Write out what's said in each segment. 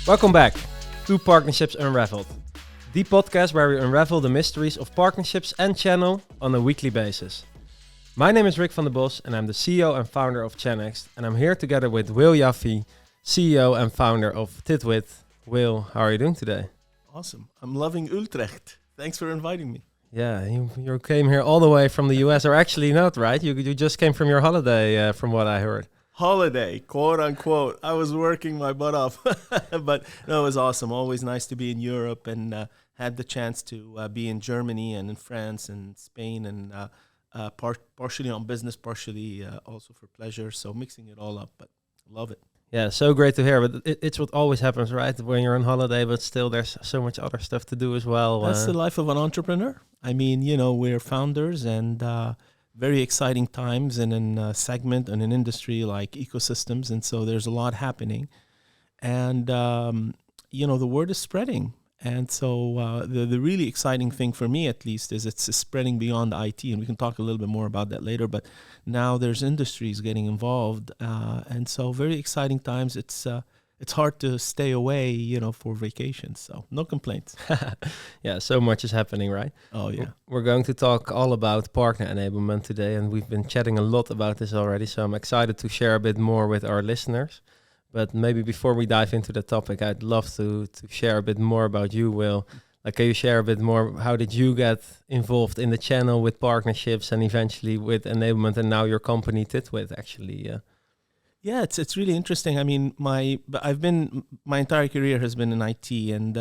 Welcome back to Partnerships Unraveled, the podcast where we unravel the mysteries of partnerships and channel on a weekly basis. My name is Rick van der Bos and I'm the CEO and founder of ChannExt, and I'm here together with Will Yafi, CEO and founder of TIDWIT'S. Will, how are you doing today? Awesome. I'm loving Utrecht. Thanks for inviting me. Yeah, you came here all the way from the US, or actually not, right? You just came from your holiday, from what I heard. Holiday, quote unquote. I was working my butt off, but no, it was awesome. Always nice to be in Europe, and had the chance to be in Germany and in France and Spain, and partially on business, partially also for pleasure. So mixing it all up, but love it. Yeah, so great to hear. But it's what always happens, right? When you're on holiday, but still there's so much other stuff to do as well. That's the life of an entrepreneur. I mean, we're founders, and very exciting times in a segment and an industry like ecosystems. And so there's a lot happening. And, the word is spreading. And so the really exciting thing for me, at least, is it's spreading beyond IT. And we can talk a little bit more about that later. But now there's industries getting involved. And so very exciting times. It's hard to stay away, for vacations. So no complaints. Yeah, so much is happening, right? Oh, yeah. We're going to talk all about partner enablement today, and we've been chatting a lot about this already. So I'm excited to share a bit more with our listeners. But maybe before we dive into the topic, I'd love to share a bit more about you, Will. Like, can you share a bit more? How did you get involved in the channel with partnerships and eventually with enablement, and now your company TIDWIT'S actually? Yeah, it's really interesting. I mean, my entire career has been in IT, and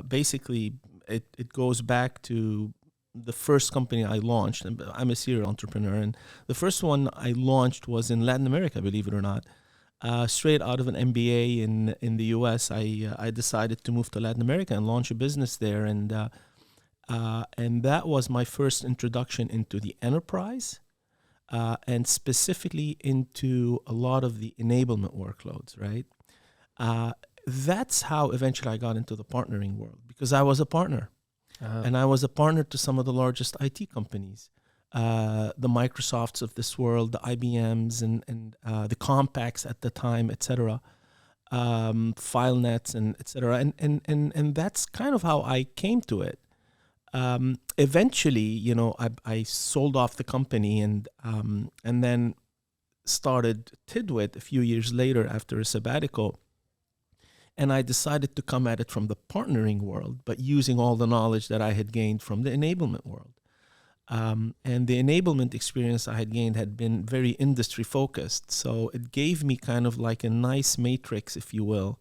basically it goes back to the first company I launched. And I'm a serial entrepreneur, and the first one I launched was in Latin America, believe it or not. Straight out of an MBA in the US, I decided to move to Latin America and launch a business there, and that was my first introduction into the enterprise. And specifically into a lot of the enablement workloads, right? That's how eventually I got into the partnering world, because I was a partner. And I was a partner to some of the largest IT companies, the Microsofts of this world, the IBMs and the Compaqs at the time, et cetera, FileNets and et cetera. And that's kind of how I came to it. Eventually, I sold off the company and then started TIDWIT'S a few years later after a sabbatical. And I decided to come at it from the partnering world, but using all the knowledge that I had gained from the enablement world. And the enablement experience I had gained had been very industry focused. So it gave me kind of like a nice matrix, if you will,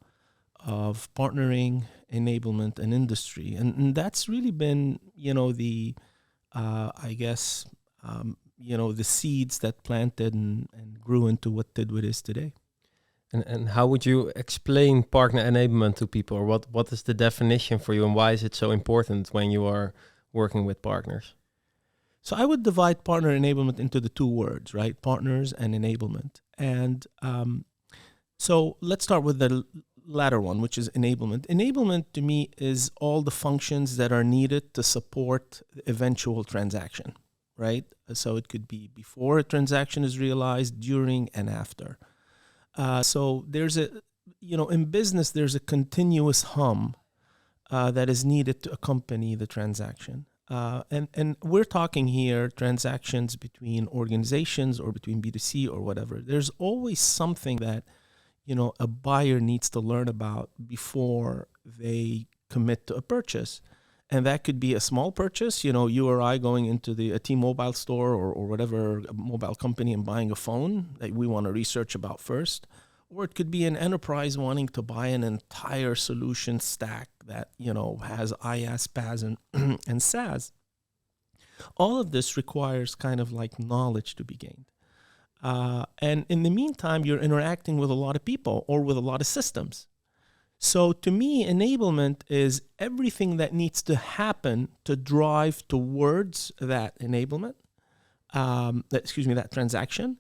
of partnering, enablement, and industry, and that's really been, the seeds that planted and grew into what TIDWIT'S is today. And how would you explain partner enablement to people, or what is the definition for you, and why is it so important when you are working with partners? So I would divide partner enablement into the two words, right? Partners and enablement. And so let's start with the latter one, which is enablement. Enablement to me is all the functions that are needed to support the eventual transaction, right? So it could be before a transaction is realized, during, and after. So there's in business, there's a continuous hum that is needed to accompany the transaction. And we're talking here transactions between organizations or between B2C or whatever. There's always something that a buyer needs to learn about before they commit to a purchase. And that could be a small purchase, you or I going into a T-Mobile store or whatever mobile company and buying a phone that we want to research about first. Or it could be an enterprise wanting to buy an entire solution stack that, has IaaS, PaaS, and SaaS. All of this requires kind of like knowledge to be gained. And in the meantime, you're interacting with a lot of people or with a lot of systems. So to me, enablement is everything that needs to happen to drive towards that enablement, that transaction.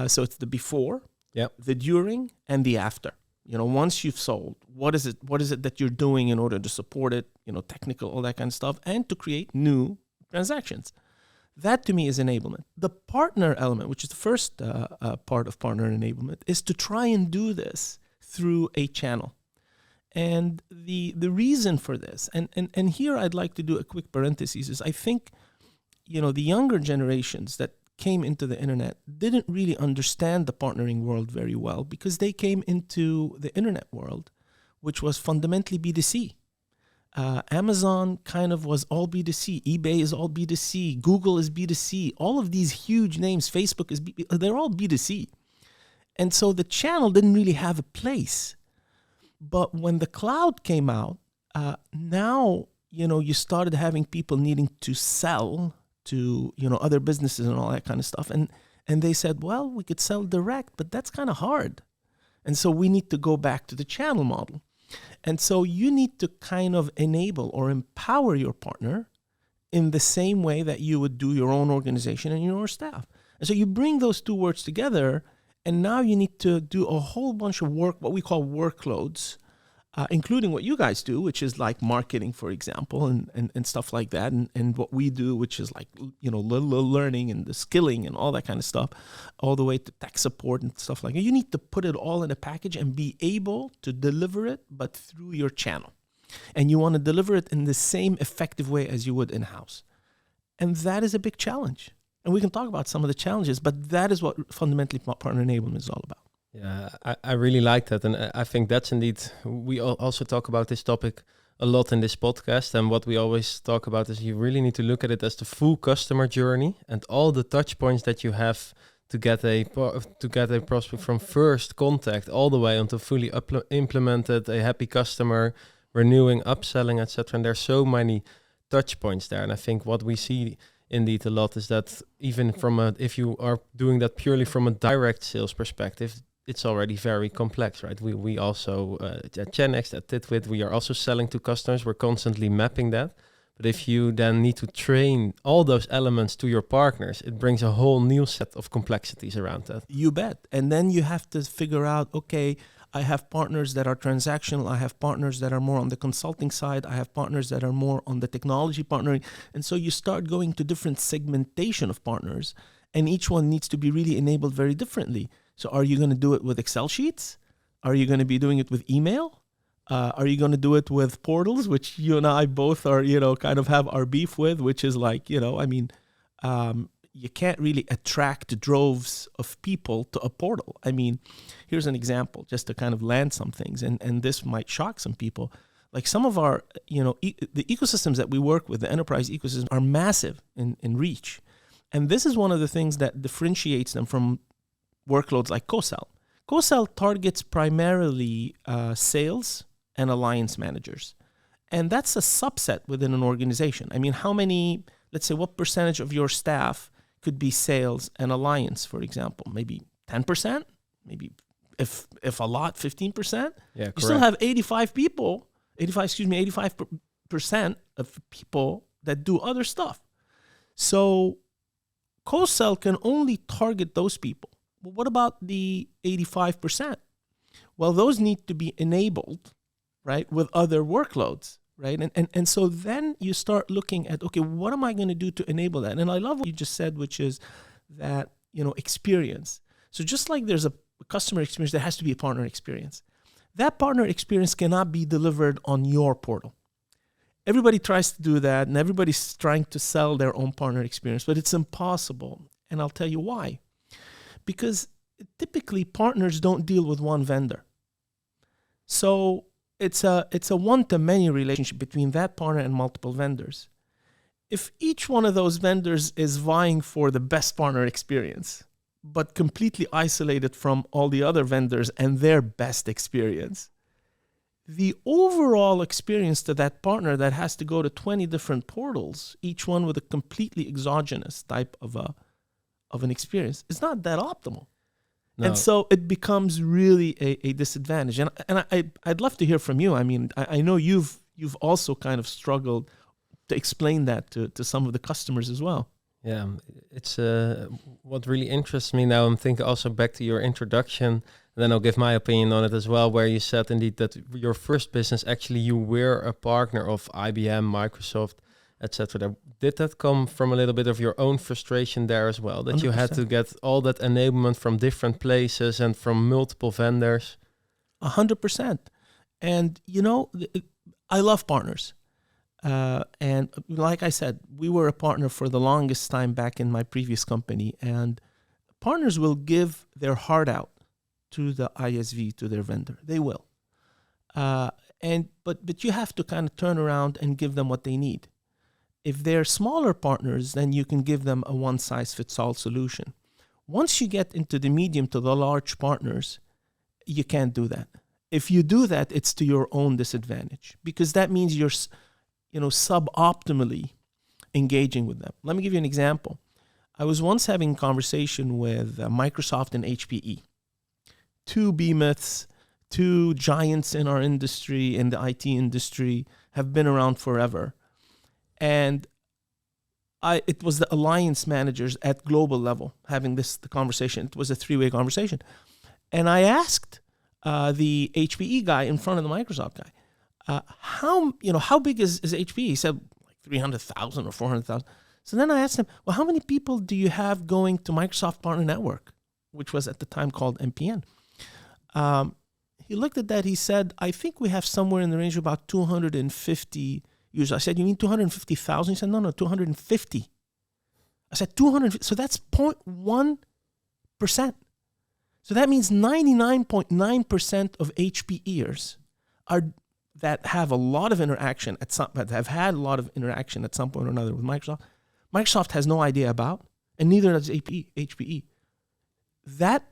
So it's the before, the during, and the after. Once you've sold, what is it that you're doing in order to support it, technical, all that kind of stuff, and to create new transactions. That to me is enablement. The partner element, which is the first part of partner enablement, is to try and do this through a channel. And the reason for this, and here I'd like to do a quick parenthesis, is I think, the younger generations that came into the internet didn't really understand the partnering world very well, because they came into the internet world, which was fundamentally B2C. Amazon kind of was all B2C. eBay is all B2C. Google is B2C. All of these huge names, Facebook is they're all B2C. And so the channel didn't really have a place. But when the cloud came out, now, you started having people needing to sell to, other businesses and all that kind of stuff. And they said, well, we could sell direct, but that's kind of hard. And so we need to go back to the channel model. And so you need to kind of enable or empower your partner in the same way that you would do your own organization and your staff. And so you bring those two words together, and now you need to do a whole bunch of work, what we call workloads, including what you guys do, which is like marketing, for example, and stuff like that. And what we do, which is like, learning and the skilling and all that kind of stuff, all the way to tech support and stuff like that. You need to put it all in a package and be able to deliver it, but through your channel. And you want to deliver it in the same effective way as you would in-house. And that is a big challenge. And we can talk about some of the challenges, but that is what fundamentally partner enablement is all about. Yeah, I really like that. And I think that's indeed, we also talk about this topic a lot in this podcast. And what we always talk about is you really need to look at it as the full customer journey and all the touch points that you have to get a prospect from first contact all the way until fully implemented, a happy customer, renewing, upselling, etc. And there's so many touch points there. And I think what we see indeed a lot is that even if you are doing that purely from a direct sales perspective, it's already very complex, right? We also, at GenX, at TIDWIT, we are also selling to customers. We're constantly mapping that. But if you then need to train all those elements to your partners, it brings a whole new set of complexities around that. You bet. And then you have to figure out, okay, I have partners that are transactional. I have partners that are more on the consulting side. I have partners that are more on the technology partnering. And so you start going to different segmentation of partners, and each one needs to be really enabled very differently. So are you going to do it with Excel sheets? Are you going to be doing it with email? Are you going to do it with portals, which you and I both are, kind of have our beef with, which is like, you can't really attract droves of people to a portal. I mean, here's an example, just to kind of land some things, and this might shock some people. Like some of our, the ecosystems that we work with, the enterprise ecosystems, are massive in reach. And this is one of the things that differentiates them from workloads like co-sell. Co-sell targets primarily sales and alliance managers. And that's a subset within an organization. I mean, let's say what percentage of your staff could be sales and alliance, for example? Maybe 10%, maybe if a lot, 15%. Yeah, you still have 85% of people that do other stuff. So co-sell can only target those people. But what about the 85%? Well, those need to be enabled, right, with other workloads, right? And so then you start looking at, okay, what am I going to do to enable that? And I love what you just said, which is that, experience. So just like there's a customer experience, there has to be a partner experience. That partner experience cannot be delivered on your portal. Everybody tries to do that, and everybody's trying to sell their own partner experience, but it's impossible. And I'll tell you why. Because typically partners don't deal with one vendor. So it's a one-to-many relationship between that partner and multiple vendors. If each one of those vendors is vying for the best partner experience, but completely isolated from all the other vendors and their best experience, the overall experience to that partner that has to go to 20 different portals, each one with a completely exogenous type of an experience, is not that optimal. No. And so it becomes really a disadvantage. And I'd love to hear from you. I mean, I know you've also kind of struggled to explain that to some of the customers as well. Yeah, it's what really interests me now. I'm thinking also back to your introduction, and then I'll give my opinion on it as well, where you said indeed that your first business, actually you were a partner of IBM, Microsoft, etc. Did that come from a little bit of your own frustration there as well, that 100%. You had to get all that enablement from different places and from multiple vendors? 100%. And, I love partners. And like I said, we were a partner for the longest time back in my previous company. And partners will give their heart out to the ISV, to their vendor. They will. But you have to kind of turn around and give them what they need. If they're smaller partners, then you can give them a one-size-fits-all solution. Once you get into the medium to the large partners, you can't do that. If you do that, it's to your own disadvantage, because that means you're, suboptimally engaging with them. Let me give you an example. I was once having a conversation with Microsoft and HPE, two behemoths, two giants in our industry, in the IT industry, have been around forever. And it was the alliance managers at global level having the conversation. It was a three-way conversation. And I asked the HPE guy in front of the Microsoft guy, how big is HPE? He said like 300,000 or 400,000. So then I asked him, well, how many people do you have going to Microsoft Partner Network, which was at the time called MPN? He looked at that. He said, I think we have somewhere in the range of about 250 users. I said, you mean 250,000? He said, no, 250. I said, 200. So that's 0.1%. So that means 99.9% of HPEers that have a lot of interaction that have had a lot of interaction at some point or another with Microsoft. Microsoft has no idea about, and neither does HPE. That,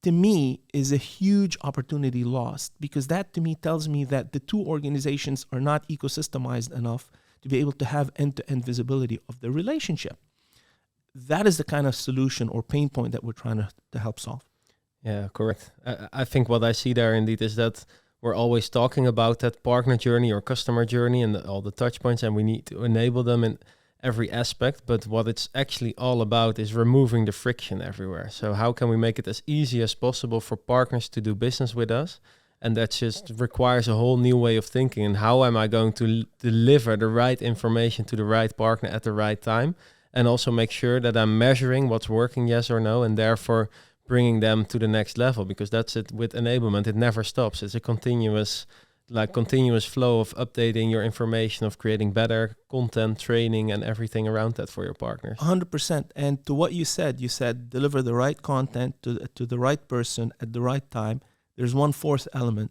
to me, is a huge opportunity lost, because that, to me, tells me that the two organizations are not ecosystemized enough to be able to have end-to-end visibility of the relationship. That is the kind of solution or pain point that we're trying to help solve. Yeah, correct. I think what I see there indeed is that we're always talking about that partner journey or customer journey and all the touch points, and we need to enable them in every aspect. But what it's actually all about is removing the friction everywhere. So how can we make it as easy as possible for partners to do business with us? And that just requires a whole new way of thinking. And how am I going to deliver the right information to the right partner at the right time? And also make sure that I'm measuring what's working, yes or no, and therefore bringing them to the next level, because that's it with enablement. It never stops. It's a continuous flow of updating your information, of creating better content, training, and everything around that for your partners. 100%. And to what you said deliver the right content to the right person at the right time. There's one fourth element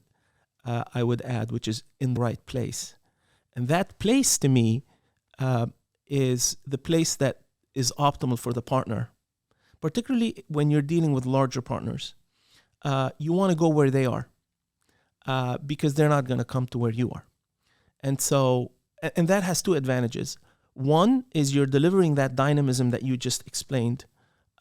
I would add, which is in the right place. And that place, to me, is the place that is optimal for the partner. Particularly when you're dealing with larger partners, you want to go where they are, because they're not going to come to where you are. And so, and that has two advantages. One is you're delivering that dynamism that you just explained,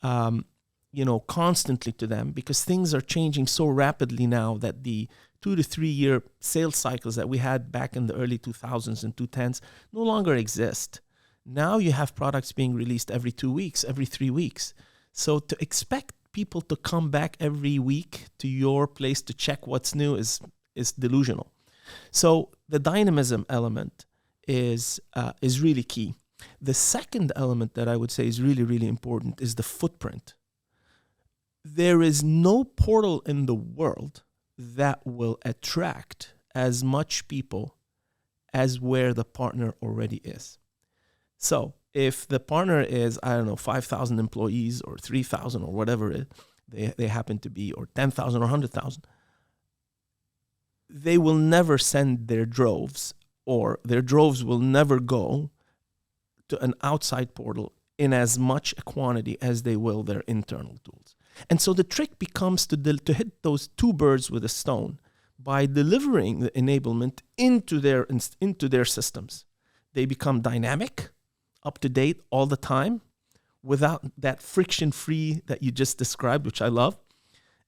constantly to them, because things are changing so rapidly now that the 2 to 3 year sales cycles that we had back in the early 2000s and 2010s no longer exist. Now you have products being released every 2 weeks, every 3 weeks. So to expect people to come back every week to your place to check what's new is delusional. So the dynamism element is really key. The second element that I would say is really, really important is the footprint. There is no portal in the world that will attract as much people as where the partner already is. So if the partner is, 5,000 employees or 3,000 or whatever they happen to be, or 10,000 or 100,000, they will never send their droves, or their droves will never go to an outside portal in as much a quantity as they will their internal tools. And so the trick becomes to hit those two birds with a stone by delivering the enablement into their systems. They become dynamic, up to date all the time, without that friction-free that you just described, which I love.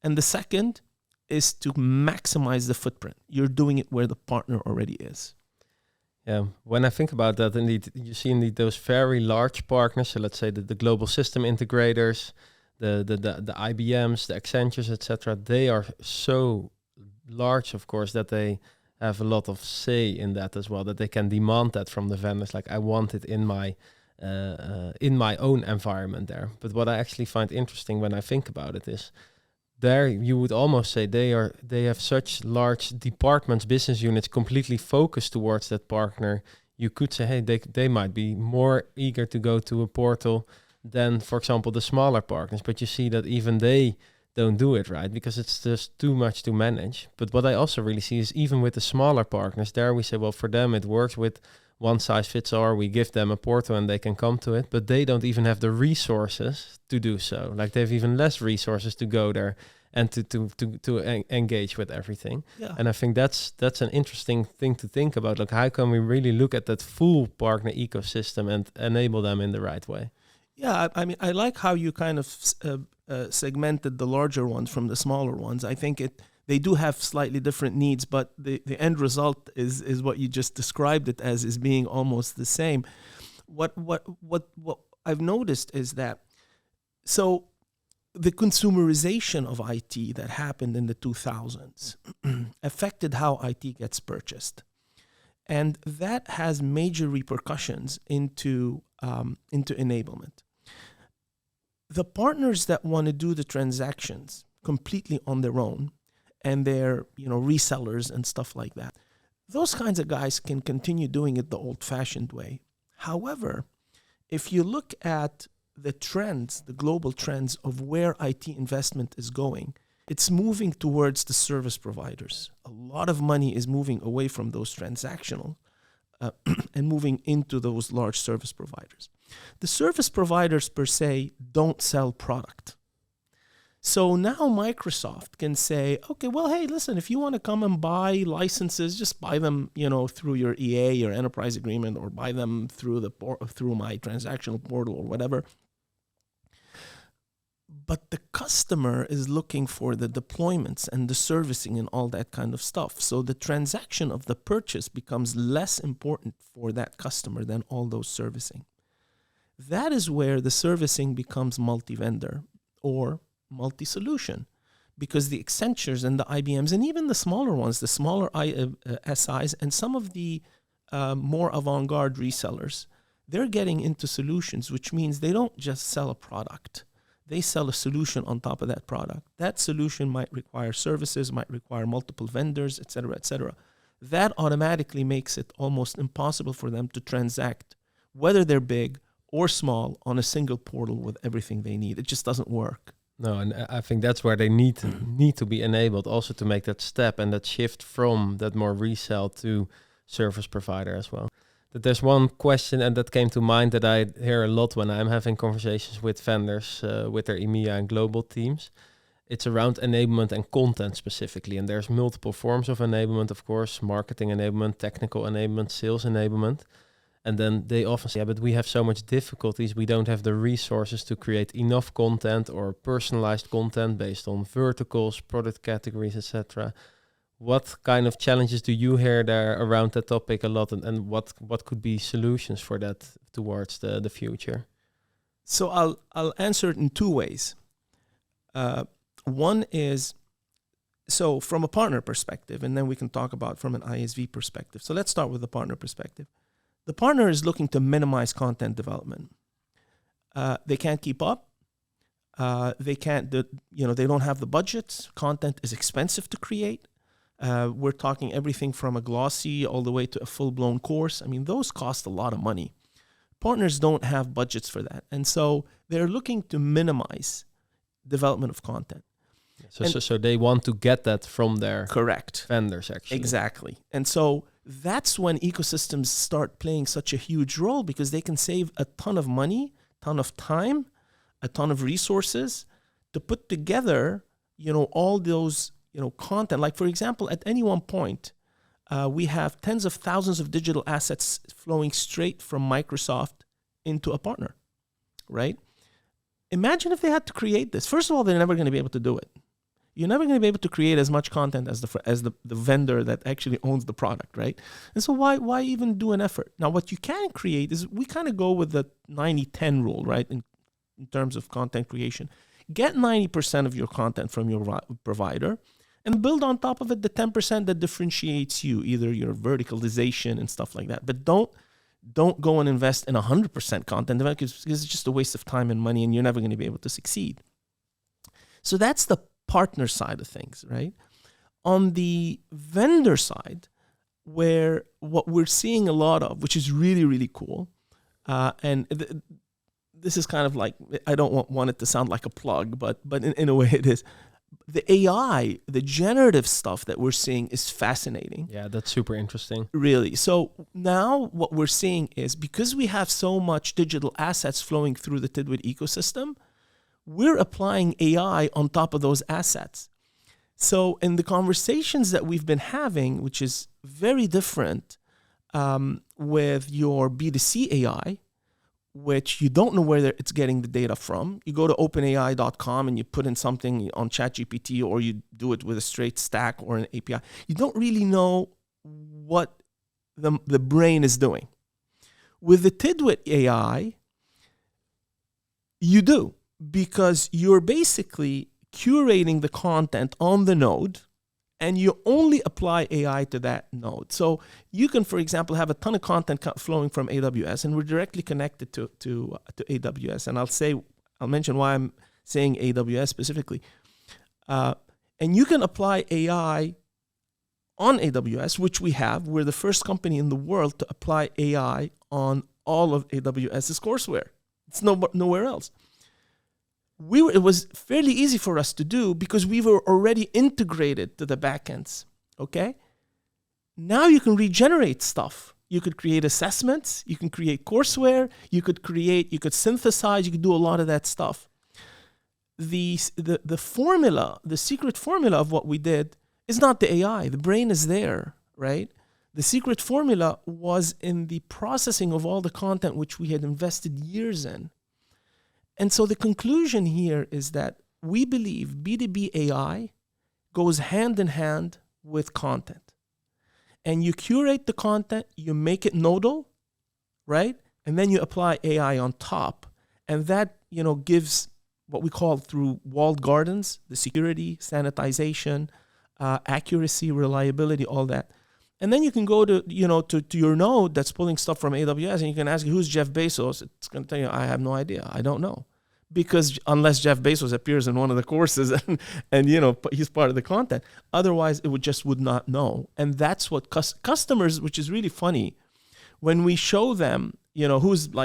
And the second is to maximize the footprint. You're doing it where the partner already is. Yeah, when I think about that, indeed, you see indeed those very large partners. So let's say the global system integrators, the IBMs, the Accentures, etc. They are so large, of course, that they have a lot of say in that as well, that they can demand that from the vendors, like I want it in my own environment there. But what I actually find interesting when I think about it is there you would almost say they have such large departments, business units completely focused towards that partner. You could say, hey, they might be more eager to go to a portal than, for example, the smaller partners. But you see that even they don't do it, right? Because it's just too much to manage. But what I also really see is even with the smaller partners, there we say, well, for them it works with one size fits all. We give them a portal and they can come to it, but they don't even have the resources to do so. Like they have even less resources to go there and to engage with everything. Yeah. And I think that's an interesting thing to think about. Like, how can we really look at that full partner ecosystem and enable them in the right way? Yeah, I mean, I like how you kind of segmented the larger ones from the smaller ones. I think they do have slightly different needs, but the end result is what you just described it as being almost the same. What I've noticed is that so the consumerization of IT that happened in the 2000s affected how IT gets purchased, and that has major repercussions into enablement. The partners that want to do the transactions completely on their own, and they're resellers and stuff like that, those kinds of guys can continue doing it the old-fashioned way. However, if you look at the trends, the global trends of where IT investment is going, it's moving towards the service providers. A lot of money is moving away from those transactional and moving into those large service providers. The service providers per se don't sell product. So now Microsoft can say, okay, well, hey, listen, if you want to come and buy licenses, just buy them, through your EA, your enterprise agreement, or buy them through my transactional portal or whatever. But the customer is looking for the deployments and the servicing and all that kind of stuff. So the transaction of the purchase becomes less important for that customer than all those servicing. That is where the servicing becomes multi-vendor or multi-solution, because the Accentures and the IBMs and even the smaller ones, the smaller SIs and some of the more avant-garde resellers, they're getting into solutions, which means they don't just sell a product. They sell a solution on top of that product. That solution might require services, might require multiple vendors, et cetera, et cetera. That automatically makes it almost impossible for them to transact, whether they're big or small, on a single portal with everything they need. It just doesn't work. No, and I think that's where they need to be enabled also to make that step and that shift from that more resell to service provider as well. But there's one question, and that came to mind, that I hear a lot when I'm having conversations with vendors with their EMEA and global teams. It's around enablement and content specifically. And there's multiple forms of enablement, of course, marketing enablement, technical enablement, sales enablement. And then they often say, yeah, but we have so much difficulties. We don't have the resources to create enough content or personalized content based on verticals, product categories, etc. What kind of challenges do you hear there around that topic a lot, and what could be solutions for that towards the future? So I'll answer it in two ways. One is, so from a partner perspective, and then we can talk about from an ISV perspective. So let's start with the partner perspective. The partner is looking to minimize content development. They can't keep up. They don't have the budgets. Content is expensive to create. We're talking everything from a glossy all the way to a full-blown course. I mean, those cost a lot of money. Partners don't have budgets for that. And so they're looking to minimize development of content. So they want to get that from their correct vendors, actually. Exactly. And so that's when ecosystems start playing such a huge role, because they can save a ton of money, ton of time, a ton of resources to put together, all those, content. Like, for example, at any one point, we have tens of thousands of digital assets flowing straight from Microsoft into a partner, right? Imagine if they had to create this. First of all, they're never going to be able to do it. You're never going to be able to create as much content as the vendor that actually owns the product, right? And so why even do an effort? Now, what you can create is, we kind of go with the 90-10 rule, right? In terms of content creation. Get 90% of your content from your provider and build on top of it the 10% that differentiates you, either your verticalization and stuff like that. But don't go and invest in 100% content because it's just a waste of time and money, and you're never going to be able to succeed. So that's the partner side of things, right? On the vendor side, where what we're seeing a lot of, which is really, really cool, this is kind of like, I don't want it to sound like a plug, but in a way it is. The AI, the generative stuff that we're seeing is fascinating. Yeah, that's super interesting. Really. So now what we're seeing is, because we have so much digital assets flowing through the Tidwit ecosystem, we're applying AI on top of those assets. So in the conversations that we've been having, which is very different with your B2C AI, which you don't know where it's getting the data from. You go to openai.com and you put in something on ChatGPT, or you do it with a straight stack or an API. You don't really know what the brain is doing. With the Tidwit AI, you do, because you're basically curating the content on the node, and you only apply AI to that node. So you can, for example, have a ton of content flowing from AWS, and we're directly connected to AWS. And I'll mention why I'm saying AWS specifically. And you can apply AI on AWS, which we have. We're the first company in the world to apply AI on all of AWS's courseware. It's nowhere else. It was fairly easy for us to do because we were already integrated to the backends, okay? Now you can regenerate stuff. You could create assessments, you can create courseware, you could synthesize, you could do a lot of that stuff. The formula, the secret formula of what we did is not the AI. The brain is there, right? The secret formula was in the processing of all the content which we had invested years in. And so the conclusion here is that we believe B2B AI goes hand in hand with content. And you curate the content, you make it nodal, right? And then you apply AI on top. And that, gives what we call, through walled gardens, the security, sanitization, accuracy, reliability, all that. And then you can go to your node that's pulling stuff from AWS, and you can ask, who's Jeff Bezos? It's going to tell you, I have no idea. I don't know. Because unless Jeff Bezos appears in one of the courses and he's part of the content, otherwise it would not know. And that's what customers, which is really funny, when we show them, who's like